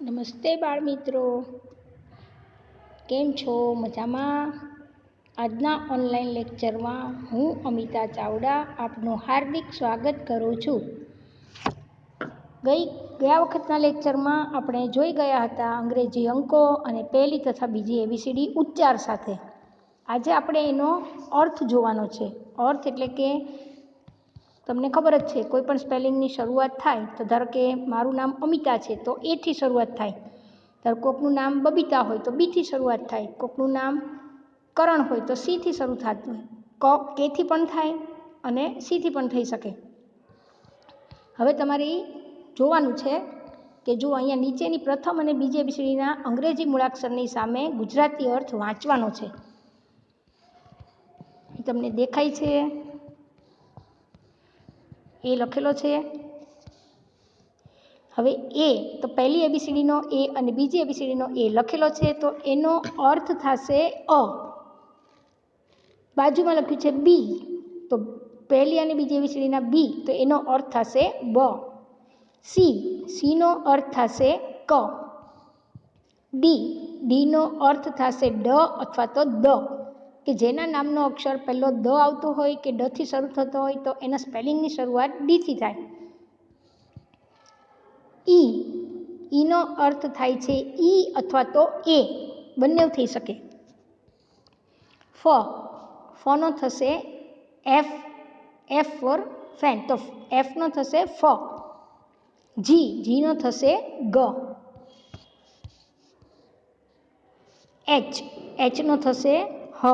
નમસ્તે બાળ મિત્રો, કેમ છો? મજામાં? આજના ઓનલાઈન લેક્ચરમાં હું અમિતા ચાવડા આપનું હાર્દિક સ્વાગત કરું છું. ગયા વખતના લેક્ચરમાં આપણે જોઈ ગયા હતા અંગ્રેજી અંકો અને પહેલી તથા બીજી એબીસીડી ઉચ્ચાર સાથે. આજે આપણે એનો અર્થ જોવાનો છે. અર્થ એટલે કે તમને ખબર જ છે, કોઈ પણ સ્પેલિંગની શરૂઆત થાય તો ધારો કે મારું નામ અમિતા છે તો એથી શરૂઆત થાય. ધારો કોકનું નામ બબીતા હોય તો બીથી શરૂઆત થાય. કોકનું નામ કરણ હોય તો સીથી શરૂ થતું હોય. કેથી પણ થાય અને સીથી પણ થઈ શકે. હવે તમારે જોવાનું છે કે જો અહીંયા નીચેની પ્રથમ અને બીજી એબીસીડીના અંગ્રેજી મૂળાક્ષરની સામે ગુજરાતી અર્થ વાંચવાનો છે. તમને દેખાય છે? એ લખેલો છે. હવે એ તો પહેલી એબીસીડીનો એ અને બીજી એબીસીડીનો એ લખેલો છે તો એનો અર્થ થશે અ. બાજુમાં લખ્યું છે બી, તો પહેલી અને બીજી એબીસીડીના બી તો એનો અર્થ થશે બ. સીનો અર્થ થશે ક. ડીનો અર્થ થશે ડ અથવા તો દ, કે જેના નામનો અક્ષર પહેલો દ આવતો હોય કે ડથી શરૂ થતો હોય તો એના સ્પેલિંગની શરૂઆત ડીથી થાય. ઈનો અર્થ થાય છે ઈ અથવા તો એ, બંને થઈ શકે. ફનો થશે એફ ફોર ફેન, તો એફનો થશે ફ. જીનો થશે ગ. એચનો થશે હ.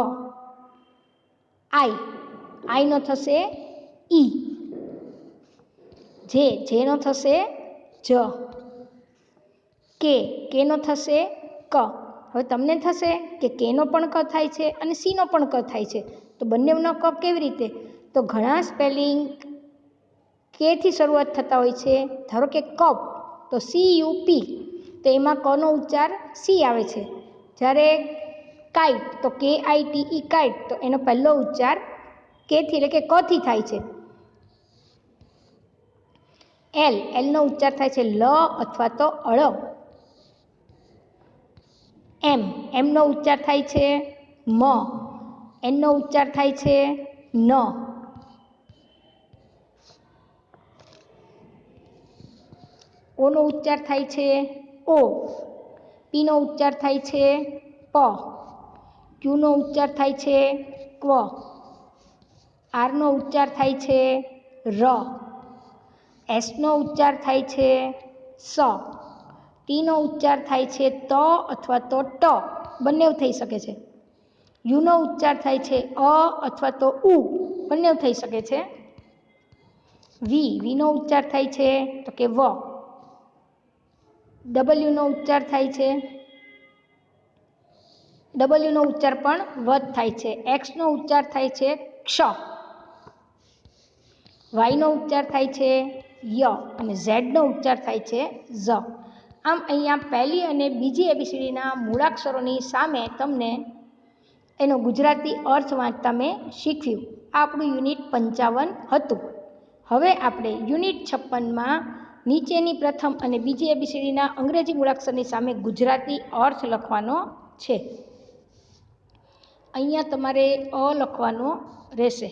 આઈનો થશે ઈ. જેનો થશે જ. કેનો થશે ક. હવે તમને થશે કે કેનો પણ ક થાય છે અને સીનો પણ ક થાય છે, તો બંનેનો ક કેવી રીતે? તો ઘણા સ્પેલિંગ કેથી શરૂઆત થતા હોય છે. ધારો કે કપ તો CUP, તો એમાં કનો ઉચ્ચાર સી આવે છે. જ્યારે કાઇટ તો KITE કાઇટ, તો એનો પહેલો ઉચ્ચાર કેથી એટલે કે કથી થાય છે. એલનો ઉચ્ચાર થાય છે લ અથવા તો અળ. એમનો ઉચ્ચાર થાય છે મ. એનનો ઉચ્ચાર થાય છે ન. ઓનો ઉચ્ચાર થાય છે ઓ. પીનો ઉચ્ચાર થાય છે પ. ક્યુનો ઉચ્ચાર થાય છે ક્વ. આરનો ઉચ્ચાર થાય છે ર. એસનો ઉચ્ચાર થાય છે સ. ટીનો ઉચ્ચાર થાય છે ત અથવા તો ટ, બંને થઈ શકે છે. યુનો ઉચ્ચાર થાય છે અ અથવા તો ઉ, બંને થઈ શકે છે. વીનો ઉચ્ચાર થાય છે તો કે વ. ડબલ્યુનો ઉચ્ચાર થાય છે, ડબલ્યુનો ઉચ્ચાર પણ વ થાય છે. એક્સનો ઉચ્ચાર થાય છે ક્ષ. વાયનો ઉચ્ચાર થાય છે ય અને ઝેડનો ઉચ્ચાર થાય છે ઝ. આમ અહીંયા પહેલી અને બીજી એબીસીડીના મૂળાક્ષરોની સામે તમને એનો ગુજરાતી અર્થ વાંચતા મેં શીખ્યું. આ આપણું યુનિટ 55 હતું. હવે આપણે યુનિટ 56માં નીચેની પ્રથમ અને બીજી એબીસીડીના અંગ્રેજી મૂળાક્ષરની સામે ગુજરાતી અર્થ લખવાનો છે. અહીંયા તમારે અ લખવાનો રહેશે.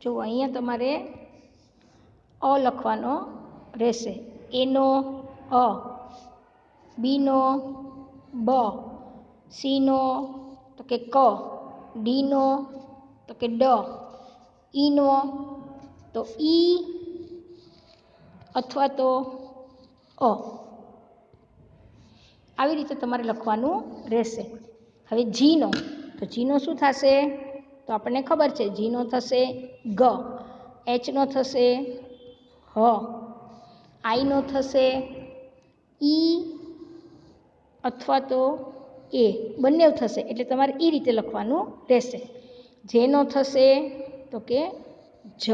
જો અહીંયા તમારે અ લખવાનો રહેશે. એનો અ, બીનો બ, સીનો તો કે ક, ડીનો તો કે ડ, ઈનો તો ઈ અથવા તો અ. આવી રીતે તમારે લખવાનું રહેશે. હવે જીનો શું થશે? તો આપણને ખબર છે જીનો થશે ગ. એચનો થશે હ. આઈનો થશે ઈ અથવા તો એ, બંને થશે. એટલે તમારે એ રીતે લખવાનું રહેશે. જેનો થશે તો કે જ.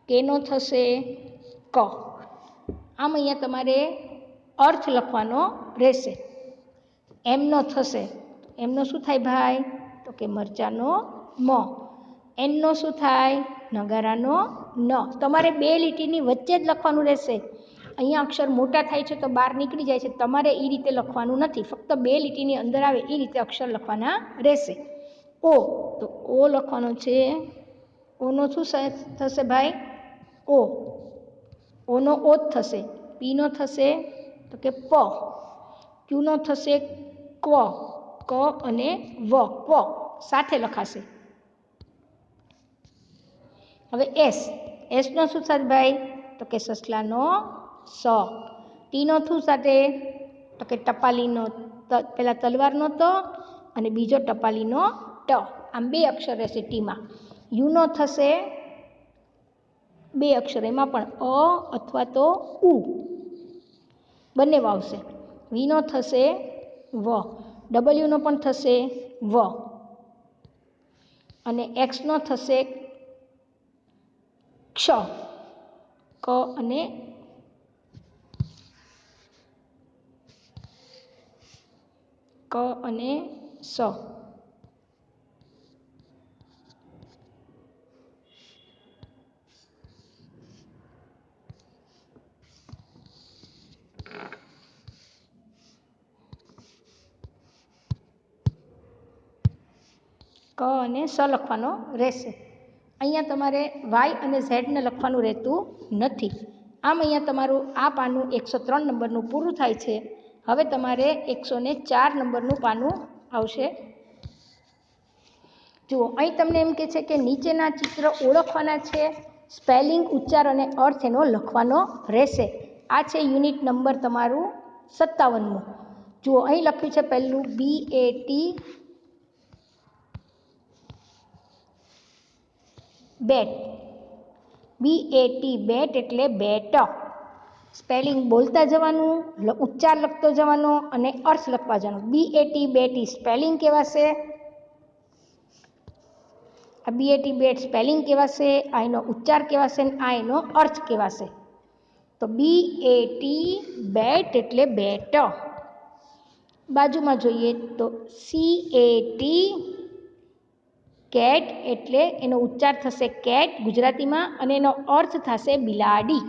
કેનો થશે ક. આમ અહીંયા તમારે અર્થ લખવાનો રહેશે. એમનો થશે, એમનો શું થાય ભાઈ? તો કે મરચાંનો મ. એનનો શું થાય? નગારાનો ન. તમારે બે લીટીની વચ્ચે જ લખવાનું રહેશે. અહીંયા અક્ષર મોટા થાય છે તો બહાર નીકળી જાય છે, તમારે એ રીતે લખવાનું નથી, ફક્ત બે લીટીની અંદર આવે એ રીતે અક્ષર લખવાના રહેશે. ઓ, તો ઓ લખવાનો છે. ઓનો શું થશે ભાઈ? ઓ. ઓનો ઓ જ થશે. પીનો થશે તો કે પ. ક્યુનો થશે ક્વ. ક અને વ. ક્વ સાથે લખાશે. હવે એસ. એસનો શું સાથે ભાઈ? તો કે સસલાનો સ. ટીનો શું સાથે? તો કે ટપાલીનો પહેલાં તલવારનો ત અને બીજો ટપાલીનો ટ. આમ બે અક્ષર રહેશે ટીમાં. યુનો થશે બે અક્ષર, એમાં પણ અ અથવા તો ઉ બંને આવશે. વીનો થશે વ. ડબલ્યુનો પણ થશે વ. અને એક્સનો થશે ક્ષ. ક અને સ. ક અને સ લખવાનો રહેશે. અહીંયા તમારે વાય અને ઝેડને લખવાનું રહેતું નથી. આમ અહીંયા તમારું આ પાનું 103 નંબરનું પૂરું થાય છે. હવે તમારે 104 નંબરનું પાનું આવશે. જુઓ, અહીં તમને એમ કહે છે કે નીચેના ચિત્ર ઓળખવાના છે, સ્પેલિંગ, ઉચ્ચાર અને અર્થ એનો લખવાનો રહેશે. આ છે યુનિટ નંબર તમારું 57મું. જુઓ, અહીં લખ્યું છે પહેલું BAT બેટ. BAT બેટ એટલે બેટ. સ્પેલિંગ બોલતા જવાનું, ઉચ્ચાર લખતો જવાનો અને અર્થ લખવા જવાનો. BAT બેટ સ્પેલિંગ કહેવાશે. આ BAT બેટ સ્પેલિંગ કહેવાશે, આ એનો ઉચ્ચાર કહેવાશે અને આ એનો અર્થ કહેવાશે. તો BAT બેટ એટલે બેટ. બાજુમાં જોઈએ તો CAT કેટ એટલે એનો ઉચ્ચાર થશે કેટ ગુજરાતીમાં અને એનો અર્થ થશે બિલાડી.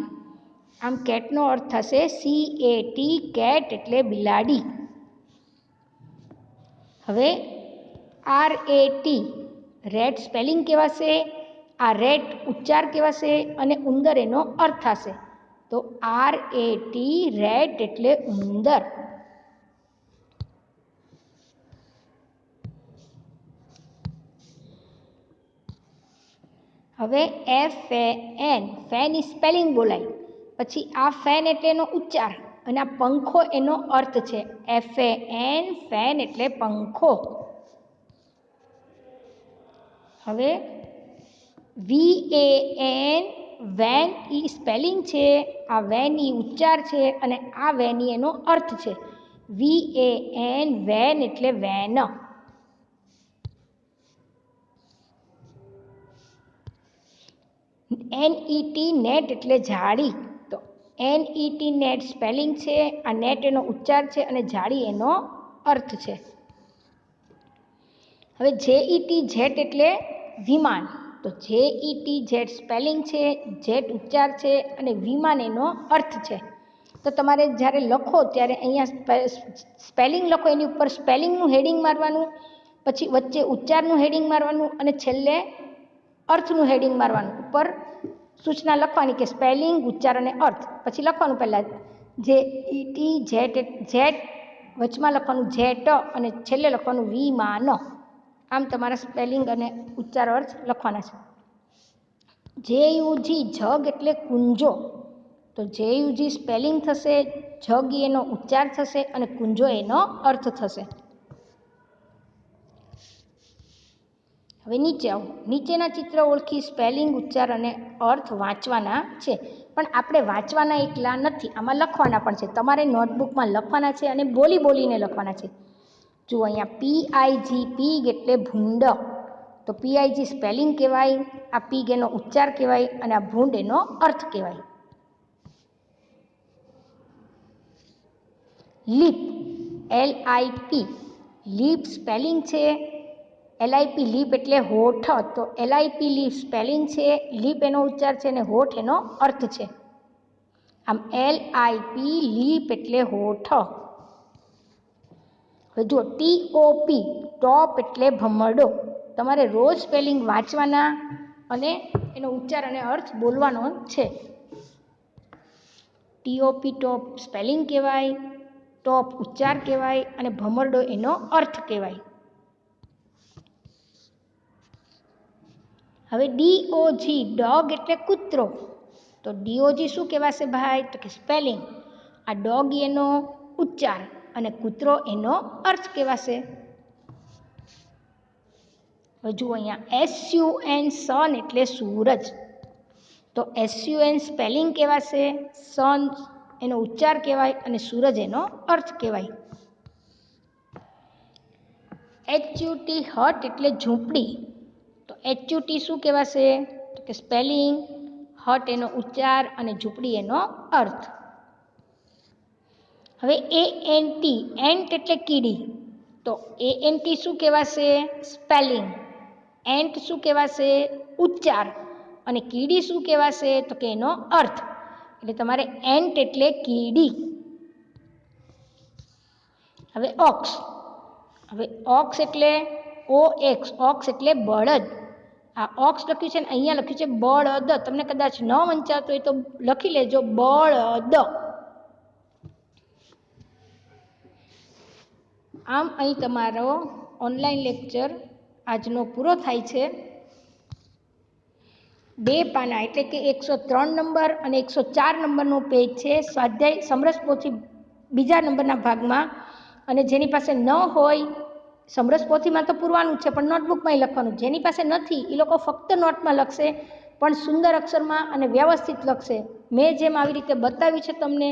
આમ કેટનો અર્થ થશે CAT કેટ એટલે બિલાડી. હવે RAT રેટ સ્પેલિંગ કહેવાશે, આ રેટ ઉચ્ચાર કહેવાશે અને ઉંદર એનો અર્થ થશે. તો RAT રેટ એટલે ઉંદર. હવે FAN ફેન સ્પેલિંગ બોલાય, પછી આ ફેન એટલે એનો ઉચ્ચાર અને આ પંખો એનો અર્થ છે. FAN ફેન એટલે પંખો. હવે VAN વેન ઈ સ્પેલિંગ છે, આ વેન ઈ ઉચ્ચાર છે અને આ વેન ઈ એનો અર્થ છે. VAN વેન એટલે વેન. NET નેટ એટલે જાળી. તો NET નેટ સ્પેલિંગ છે, આ નેટ એનો ઉચ્ચાર છે અને જાળી એનો અર્થ છે. હવે JET જેટ એટલે વિમાન. તો JET જેટ સ્પેલિંગ છે, જેટ ઉચ્ચાર છે અને વિમાન એનો અર્થ છે. તો તમારે જ્યારે લખો ત્યારે અહીંયા સ્પેલિંગ લખો, એની ઉપર સ્પેલિંગનું હેડિંગ મારવાનું, પછી વચ્ચે ઉચ્ચારનું હેડિંગ મારવાનું અને છેલ્લે અર્થનું હેડિંગ મારવાનું. ઉપર સૂચના લખવાની કે સ્પેલિંગ, ઉચ્ચાર અને અર્થ. પછી લખવાનું પહેલાં JET જેટ, વચમાં લખવાનું જેટ અને છેલ્લે લખવાનું વિમાન. આમ તમારા સ્પેલિંગ અને ઉચ્ચાર અર્થ લખવાના છે. JUG જગ એટલે કુંજો. તો JUG સ્પેલિંગ થશે, જગ એનો ઉચ્ચાર થશે અને કુંજો એનો અર્થ થશે. હવે નીચે આવો. નીચેના ચિત્ર ઓળખી સ્પેલિંગ, ઉચ્ચાર અને અર્થ વાંચવાના છે. પણ આપણે વાંચવાના એકલા નથી, આમાં લખવાના પણ છે. તમારે નોટબુકમાં લખવાના છે અને બોલીને લખવાના છે. જુઓ અહીંયા PIG એટલે ભૂંડ. તો PIG સ્પેલિંગ કહેવાય, આ પીગ એનો ઉચ્ચાર કહેવાય અને આ ભૂંડ એનો અર્થ કહેવાય. લીપ LIP લીપ સ્પેલિંગ છે, LIP લીપ એટલે હોઠ, તો LIP લીપ સ્પેલિંગ છે, લીપ એનો ઉચ્ચાર છે અને હોઠ એનો અર્થ છે. આમ LIP લીપ એટલે હોઠ. હવે જુઓ TOP ટોપ એટલે ભમરડો. તમારે રોજ સ્પેલિંગ વાંચવાના અને એનો ઉચ્ચાર અને અર્થ બોલવાનો છે. TOP ટોપ સ્પેલિંગ કહેવાય, ટોપ ઉચ્ચાર કહેવાય અને ભમરડો એનો અર્થ કહેવાય. હવે DOG ડોગ એટલે કૂતરો, તો DOG શું કહેવાશે ભાઈ? તો કે સ્પેલિંગ. આ ડોગ એનો ઉચ્ચાર અને કૂતરો એનો અર્થ કહેવાશે. હવે જુઓ અહીંયા SUN સન એટલે સૂરજ, તો SUN સ્પેલિંગ કહેવાશે, સન એનો ઉચ્ચાર કહેવાય અને સૂરજ એનો અર્થ કહેવાય. HUT હટ એટલે ઝૂંપડી, તો HUT શું કહેવાશે? તો કે સ્પેલિંગ, હટ એનો ઉચ્ચાર અને ઝૂંપડી એનો અર્થ. હવે ANT એન્ટ એટલે કીડી, તો ANT શું કહેવાશે? સ્પેલિંગ. એન્ટ શું કહેવાશે? ઉચ્ચાર અને કીડી શું કહેવાશે? તો કે એનો અર્થ. એટલે તમારે એન્ટ એટલે કીડી. હવે ઓક્સ, હવે ઓક્સ એટલે OX, ઓક્સ એટલે બળદ. આ ઓક્સ લખ્યું છે ને અહીંયા લખ્યું છે બળદ. તમને કદાચ ન વંચાતું હોય તો લખી લેજો બળદ. આમ અહીં તમારો ઓનલાઈન લેક્ચર આજનો પૂરો થાય છે. 2 પાના એટલે કે 103 નંબર અને 104 નંબરનું પેજ છે સ્વાધ્યાય સમરસ પોથી બીજા નંબરના ભાગમાં. અને જેની પાસે ન હોય, સમરસ પોથીમાં તો પૂરવાનું છે પણ નોટબુકમાંય લખવાનું. જેની પાસે નથી એ લોકો ફક્ત નોટમાં લખશે, પણ સુંદર અક્ષરમાં અને વ્યવસ્થિત લખશે. મેં જેમ આવી રીતે બતાવ્યું છે તમને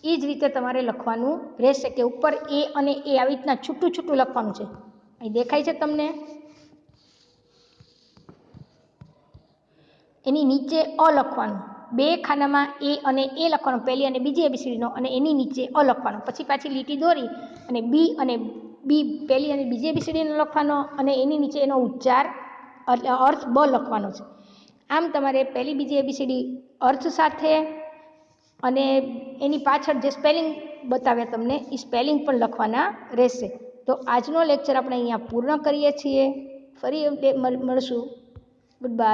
એ જ રીતે તમારે લખવાનું રહેશે, કે ઉપર A અને A આવી રીતના છૂટું છૂટું લખવાનું છે. અહીં દેખાય છે તમને? એની નીચે અ લખવાનું. 2 ખાનામાં A અને A લખવાનો, પહેલી અને બીજી ABCDનો, અને એની નીચે અ લખવાનો. પછી પાછી લીટી દોરી અને B પહેલી અને બીજી ABCDનો લખવાનો અને એની નીચે એનો ઉચ્ચાર એટલે અર્થ બ લખવાનો છે. આમ તમારે પહેલી બીજી ABCD અર્થ સાથે અને એની પાછળ જે સ્પેલિંગ બતાવ્યા તમને એ સ્પેલિંગ પણ લખવાના રહેશે. તો આજનો લેક્ચર આપણે અહીંયા પૂર્ણ કરીએ છીએ. ફરી મળશું. Good bye.